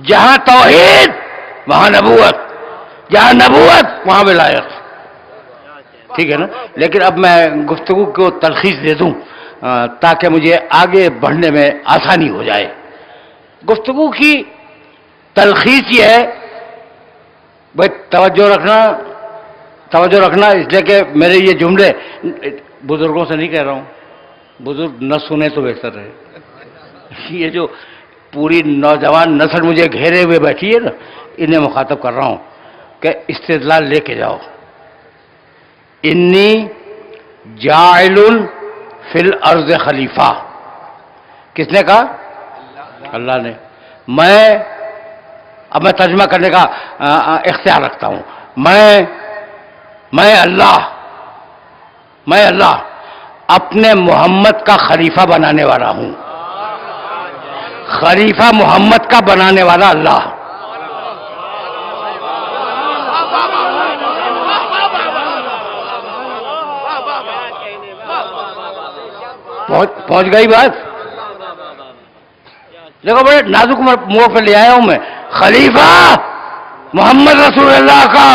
جہاں توحید وہاں نبوت، جہاں نبوت وہاں ولایت، ٹھیک ہے نا؟ لیکن اب میں گفتگو کو تلخیص دے دوں تاکہ مجھے آگے بڑھنے میں آسانی ہو جائے۔ گفتگو کی تلخیص یہ ہے، بھائی توجہ رکھنا اس لیے کہ میرے یہ جملے بزرگوں سے نہیں کہہ رہا ہوں، بزرگ نہ سنیں تو بہتر ہے۔ یہ جو پوری نوجوان نسل مجھے گھیرے ہوئے بیٹھی ہے نا، انہیں مخاطب کر رہا ہوں کہ استدلال لے کے جاؤ۔ انی جاعل فی الارض خلیفہ، کس نے کہا؟ اللہ نے۔ اب میں ترجمہ کرنے کا اختیار رکھتا ہوں۔ میں اللہ اپنے محمد کا خلیفہ بنانے والا ہوں۔ خلیفہ محمد کا بنانے والا اللہ۔ پہنچ گئی بات؟ دیکھو بڑے نازک موڑ پہ لے آیا ہوں میں۔ خلیفہ محمد رسول اللہ کا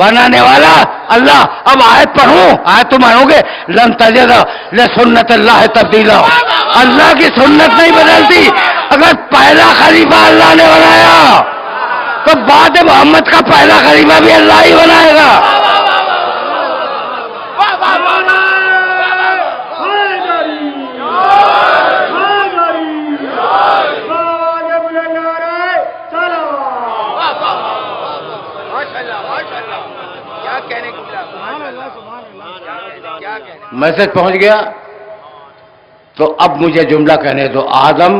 بنانے والا اللہ۔ اب آیت پڑھوں، آیت تو مانو گے، لن تجد لسنت اللہ تبدیلا، اللہ کی سنت نہیں بدلتی۔ اگر پہلا خلیفہ اللہ نے بنایا تو بعد محمد کا پہلا خلیفہ بھی اللہ ہی بنائے گا۔ میسج پہنچ گیا؟ تو اب مجھے جملہ کہنے دو۔ آدم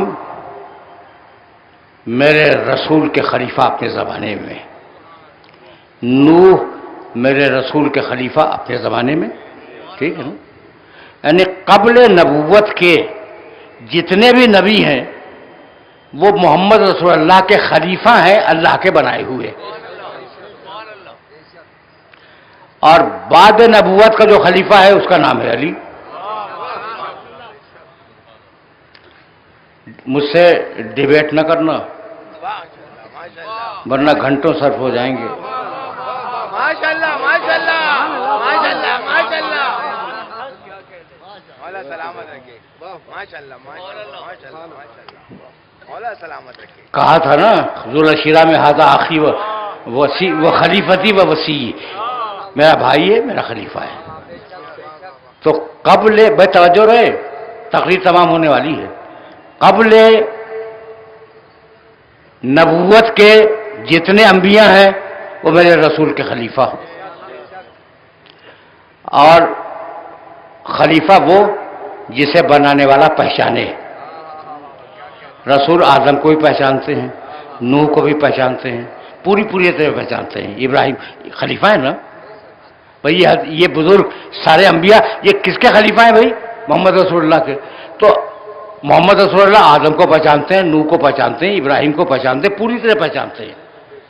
میرے رسول کے خلیفہ اپنے زمانے میں، نوح میرے رسول کے خلیفہ اپنے زمانے میں، ٹھیک ہے نا؟ یعنی قبل نبوت کے جتنے بھی نبی ہیں وہ محمد رسول اللہ کے خلیفہ ہیں، اللہ کے بنائے ہوئے۔ اور بعد نبوت کا جو خلیفہ ہے اس کا نام ہے علی۔ مجھ سے ڈیبیٹ نہ کرنا ورنہ گھنٹوں صرف ہو جائیں گے۔ ماشاءاللہ ماشاءاللہ ماشاءاللہ ماشاءاللہ، مولا سلامت رکھے، ماشاءاللہ ماشاءاللہ ماشاءاللہ، مولا سلامت رکھے۔ کہا تھا نا ذوالشیرہ میں، ھذا اخی و وسی وہ خلیفتی و وسی، میرا بھائی ہے، میرا خلیفہ ہے. تو قبل بے توجہ رہے، تقریر تمام ہونے والی ہے. قبل نبوت کے جتنے انبیاء ہیں وہ میرے رسول کے خلیفہ، اور خلیفہ وہ جسے بنانے والا پہچانے. رسول آدم کو بھی پہچانتے ہیں، نوح کو بھی پہچانتے ہیں، پوری طرح پہچانتے ہیں. ابراہیم خلیفہ ہے نا بھائی، یہ بزرگ سارے انبیاء یہ کس کے خلیفہ ہیں بھائی؟ محمد رسول اللہ کے. تو محمد رسول اللہ آدم کو پہچانتے ہیں، نوح کو پہچانتے ہیں، ابراہیم کو پہچانتے ہیں، پوری طرح پہچانتے ہیں،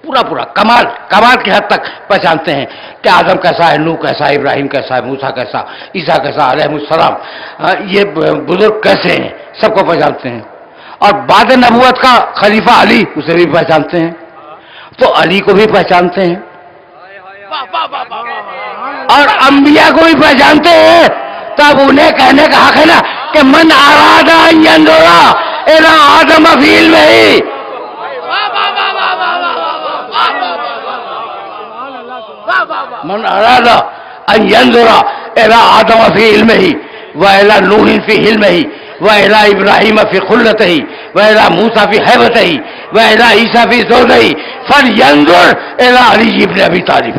پورا کمال کی حد تک پہچانتے ہیں کہ آدم کیسا ہے، نوح کیسا ہے، ابراہیم کیسا ہے، موسیٰ کیسا، عیسیٰ کیسا علیہ السلام، یہ بزرگ کیسے ہیں، سب کو پہچانتے ہیں. اور بعد نبوت کا خلیفہ علی، اسے بھی پہچانتے ہیں. تو علی کو بھی پہچانتے ہیں اور انبیاء کو بھی پہچانتے ہیں. تب انہیں کہنے کا حق ہے نا کہ من اراد ان ينظر الى آدم فی علمہ، من اراد ان ينظر الى آدم فی علمہ والى نوح فی علمہ وإلى إبراهيم في خلته وإلى موسى في هيبته وإلى عيسى في زهده فلينظر إلى علي بن أبي طالب.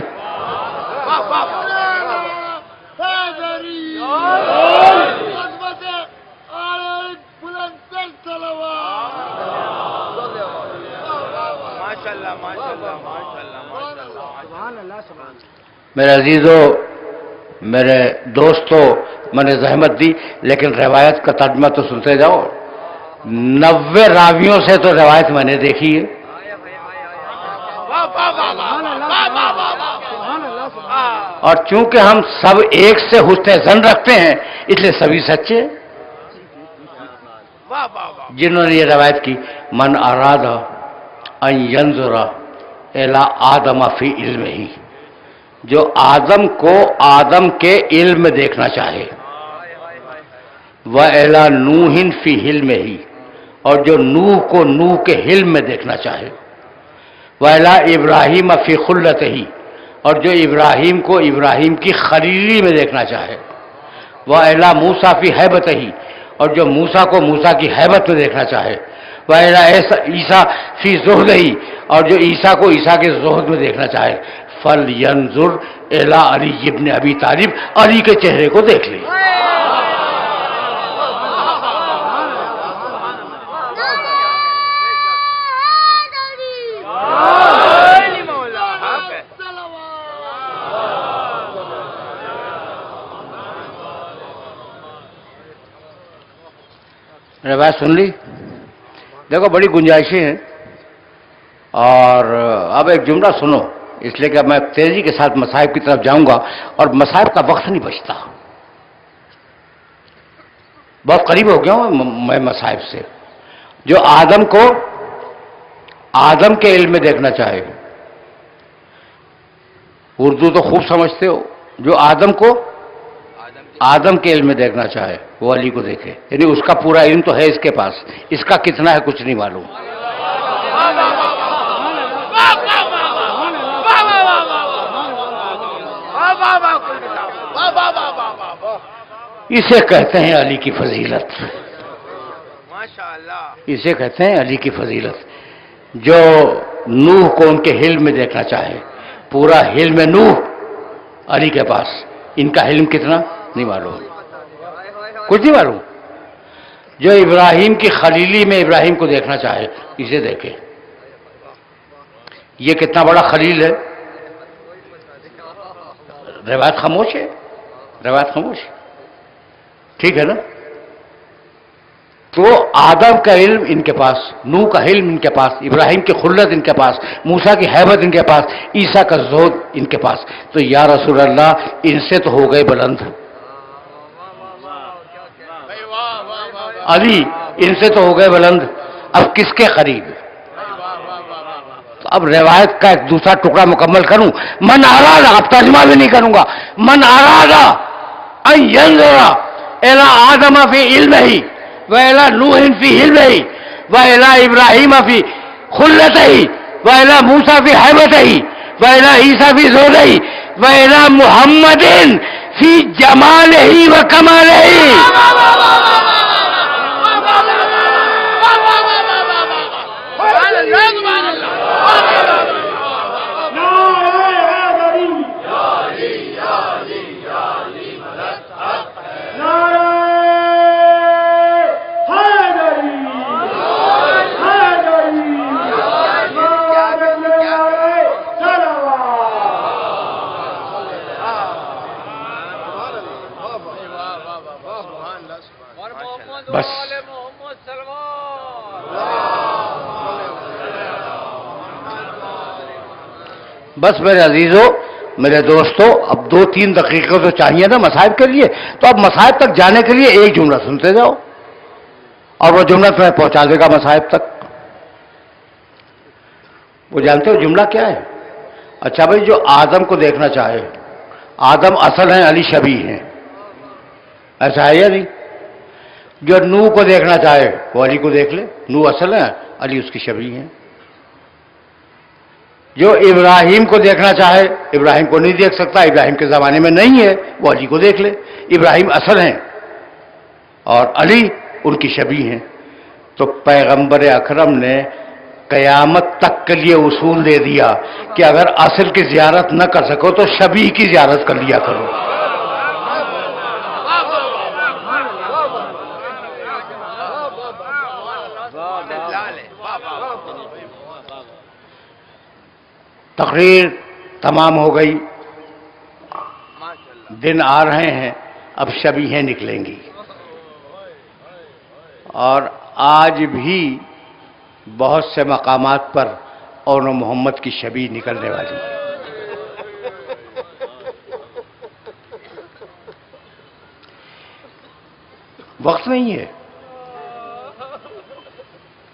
میرے عزیزو، میرے دوستو، میں نے زحمت دی لیکن روایت کا ترجمہ تو سنتے جاؤ. 90 راویوں سے تو روایت میں نے دیکھی ہے، اور چونکہ ہم سب ایک سے حسن ظن رکھتے ہیں اس لیے سبھی سچے. جنہوں نے یہ روایت کی من اراد ان ينظر الى آدم فی علمہ، جو آدم کو آدم کے علم میں دیکھنا چاہے، وَإِلَى نُوحٍ فِي حِلْمِهِ، اور جو نوح کو نوح کے حلم میں دیکھنا چاہے، وَإِلَى إِبْرَاهِيمَ فِي خُلَّتِهِ، اور جو ابراہیم کو ابراہیم کی خلیلی میں دیکھنا چاہے، وَإِلَى مُوسَى فِي هَيْبَتِهِ، اور جو موسیٰ کو موسیٰ کی ہیبت میں دیکھنا چاہے، وَإِلَى عیسیٰ فِي زُهْدِهِ، اور جو عیسیٰ کو عیسیٰ کے زہد میں دیکھنا چاہے، فَلْيَنظُرْ إِلَى عَلِيِّ بْنِ أَبِي طالب، علی کے چہرے کو دیکھ لے. روایت سن لی، دیکھو بڑی گنجائشیں ہیں. اور اب ایک جملہ سنو، اس لیے کہ میں تیزی کے ساتھ مصائب کی طرف جاؤں گا اور مصائب کا وقت نہیں بچتا، بہت قریب ہو گیا ہوں میں مصائب سے. جو آدم کو آدم کے علم میں دیکھنا چاہے، اردو تو خوب سمجھتے ہو، جو آدم کو آدم کے علم میں دیکھنا چاہے وہ علی کو دیکھے. یعنی اس کا پورا علم تو ہے اس کے پاس، اس کا کتنا ہے کچھ نہیں معلوم. اسے کہتے ہیں علی کی فضیلت، اسے کہتے ہیں علی کی فضیلت. جو نوح کو ان کے حلم میں دیکھنا چاہے، پورا حلم نوح علی کے پاس، ان کا حلم کتنا نہیں معلوم، کچھ نہیں معلوم. جو ابراہیم کی خلیلی میں ابراہیم کو دیکھنا چاہے اسے دیکھے. یہ کتنا بڑا خلیل ہے. روایت خاموش ہے، روایت خاموش، ٹھیک ہے نا. تو آدم کا علم ان کے پاس، نوح کا علم ان کے پاس، ابراہیم کی خلت ان کے پاس، موسیٰ کی ہیبت ان کے پاس، عیسیٰ کا زہد ان کے پاس. تو یا رسول اللہ ان سے تو ہو گئے بلند، علی ان سے تو ہو گئے بلند، اب کس کے قریب؟ تو اب روایت کا ایک دوسرا ٹکڑا مکمل کروں. من اراد، اب ترجمہ بھی نہیں کروں گا. من اراد ان ينظر الى آدم فی علمہ وإلى نوح فی علمہ وإلى إبراہیم فی خلتہ وَإِلَى مُوسَىٰ فِي هَيْبَتِهِ وَإِلَى عِيسَىٰ فِي زُهْرِهِ وَإِلَى مُحَمَّدٍ فِي جَمَالِهِ وَكَمَالِهِ. بس میرے عزیزوں، میرے دوستوں، اب 2-3 دقیقے تو چاہیے نا مصائب کے لیے، تو اب مصائب تک جانے کے لیے ایک جملہ سنتے جاؤ اور وہ جملہ تمہیں پہنچا دے گا مصائب تک. وہ جانتے ہو جملہ کیا ہے؟ اچھا بھائی، جو آدم کو دیکھنا چاہے، آدم اصل ہیں، علی شبیہ ہیں، ایسا ہے یا نہیں؟ جو نو کو دیکھنا چاہے وہ علی کو دیکھ لے، نو اصل ہیں، علی اس کی شبیہ ہیں. جو ابراہیم کو دیکھنا چاہے، ابراہیم کو نہیں دیکھ سکتا، ابراہیم کے زمانے میں نہیں ہے، وہ علی کو دیکھ لے، ابراہیم اصل ہیں اور علی ان کی شبیہ ہیں. تو پیغمبر اکرم نے قیامت تک کے لیے اصول دے دیا کہ اگر اصل کی زیارت نہ کر سکو تو شبیہ کی زیارت کر لیا کرو. تقریر تمام ہو گئی، دن آ رہے ہیں، اب شبیہیں نکلیں گی، اور آج بھی بہت سے مقامات پر اور محمد کی شبیہ نکلنے والی. وقت نہیں ہے،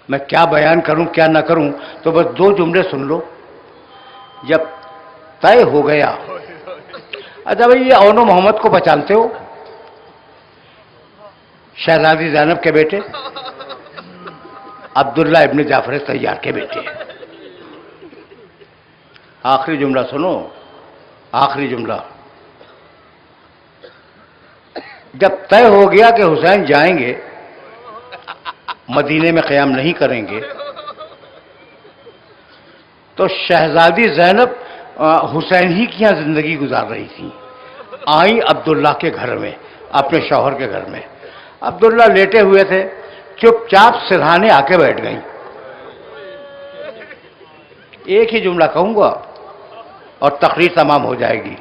میں کیا بیان کروں کیا نہ کروں، تو بس 2 جملے سن لو. جب طے ہو گیا، اچھا بھائی یہ اون محمد کو پہچانتے ہو؟ شہزادی زینب کے بیٹے، عبداللہ ابن جعفر طیار کے بیٹے. آخری جملہ سنو، آخری جملہ. جب طے ہو گیا کہ حسین جائیں گے، مدینے میں قیام نہیں کریں گے، تو شہزادی زینب حسین ہی کی یہاں زندگی گزار رہی تھی. آئیں عبداللہ کے گھر میں، اپنے شوہر کے گھر میں. عبداللہ لیٹے ہوئے تھے، چپ چاپ سرہانے آ کے بیٹھ گئیں. ایک ہی جملہ کہوں گا اور تقریر تمام ہو جائے گی.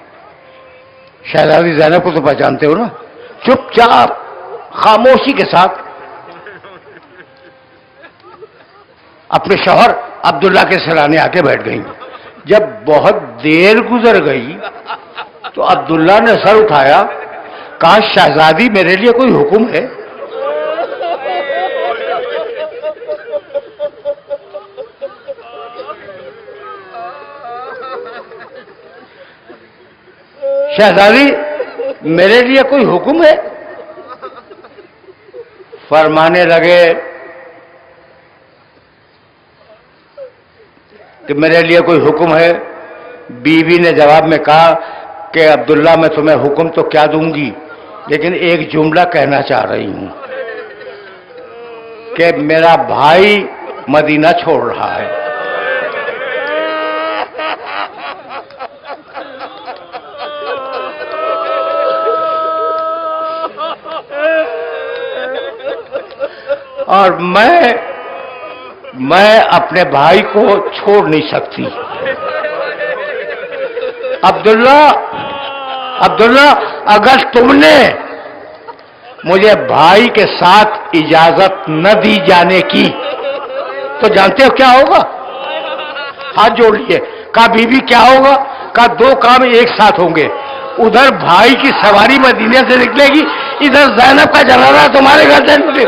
شہزادی زینب کو تو پہچانتے ہو نا؟ چپ چاپ خاموشی کے ساتھ اپنے شوہر عبداللہ کے سرانے آ کے بیٹھ گئیں. جب بہت دیر گزر گئی تو عبداللہ نے سر اٹھایا، کہا شہزادی میرے لیے کوئی حکم ہے؟ شہزادی میرے لیے کوئی حکم ہے؟ فرمانے لگے کہ میرے لیے کوئی حکم ہے. بیوی نے جواب میں کہا کہ عبداللہ میں تمہیں حکم تو کیا دوں گی، لیکن ایک جملہ کہنا چاہ رہی ہوں کہ میرا بھائی مدینہ چھوڑ رہا ہے. اور میں اپنے بھائی کو چھوڑ نہیں سکتی. عبداللہ اگر تم نے مجھے بھائی کے ساتھ اجازت نہ دی جانے کی تو جانتے ہو کیا ہوگا؟ ہاتھ جوڑ لیے. کہا بیوی کیا ہوگا؟ کہا 2 کام ایک ساتھ ہوں گے. ادھر بھائی کی سواری مدینے سے نکلے گی، ادھر زینب کا جنازہ تمہارے گھر سے نکلے.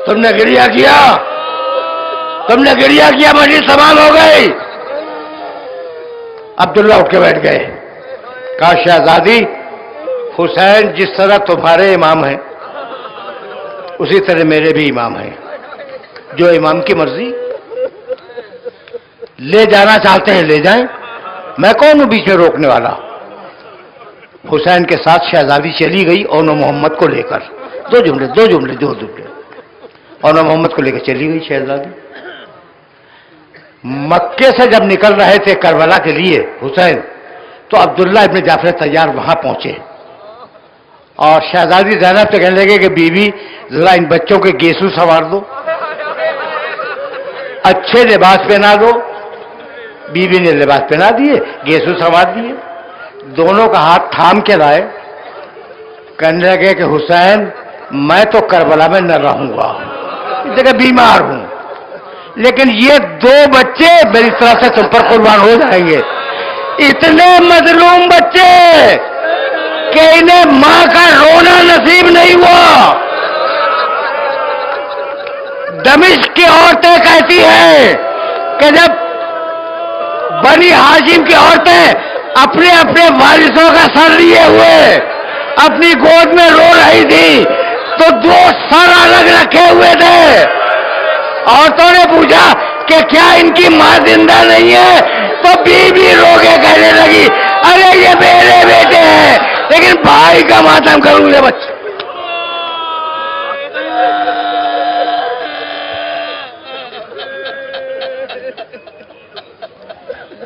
تم نے گریہ کیا، مجھے تمام ہو گئی. عبداللہ اٹھ کے بیٹھ گئے. کہا شہزادی حسین جس طرح تمہارے امام ہیں اسی طرح میرے بھی امام ہیں، جو امام کی مرضی لے جانا چاہتے ہیں لے جائیں، میں کون ہوں بیچ میں روکنے والا؟ حسین کے ساتھ شہزادی چلی گئی اور محمد کو لے کر، دو جملے اور محمد کو لے کر چلی گئی شہزادی۔ مکے سے جب نکل رہے تھے کربلا کے لیے حسین، تو عبداللہ ابن جعفر طیار وہاں پہنچے اور شہزادی زینب سے کہنے لگے کہ بیوی ذرا ان بچوں کے گیسو سوار دو، اچھے لباس پہنا دو۔ بیوی نے لباس پہنا دیے، گیسو سوار دیے، دونوں کا ہاتھ تھام کے لائے، کہنے لگے کہ حسین میں تو کربلا میں نہ رہوں گا، اس جگہ بیمار ہوں، لیکن یہ دو بچے میری طرح سے تم پر قربان ہو جائیں گے، اتنے مظلوم بچے کہ انہیں ماں کا رونا نصیب نہیں ہوا۔ دمشق کی عورتیں کہتی ہیں کہ جب بنی ہاشم کی عورتیں اپنے اپنے وارثوں کا سر لیے ہوئے اپنی گود میں رو رہی تھی تو دو سر الگ رکھے ہوئے تھے۔ عورتوں نے پوچھا کہ کیا ان کی ماں زندہ نہیں ہے؟ تو بیوی رو کے کہنے لگی ارے یہ میرے بیٹے ہیں لیکن بھائی کا ماتم کروں گے بچے۔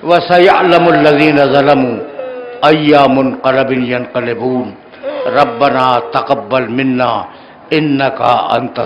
وَسَيَعْلَمُ الَّذِينَ ظَلَمُوا أَيَّ مُنْقَلَبٍ يَنْقَلِبُونَ رَبَّنَا تَقَبَّلْ مِنَّا إِنَّكَ أَنْتَ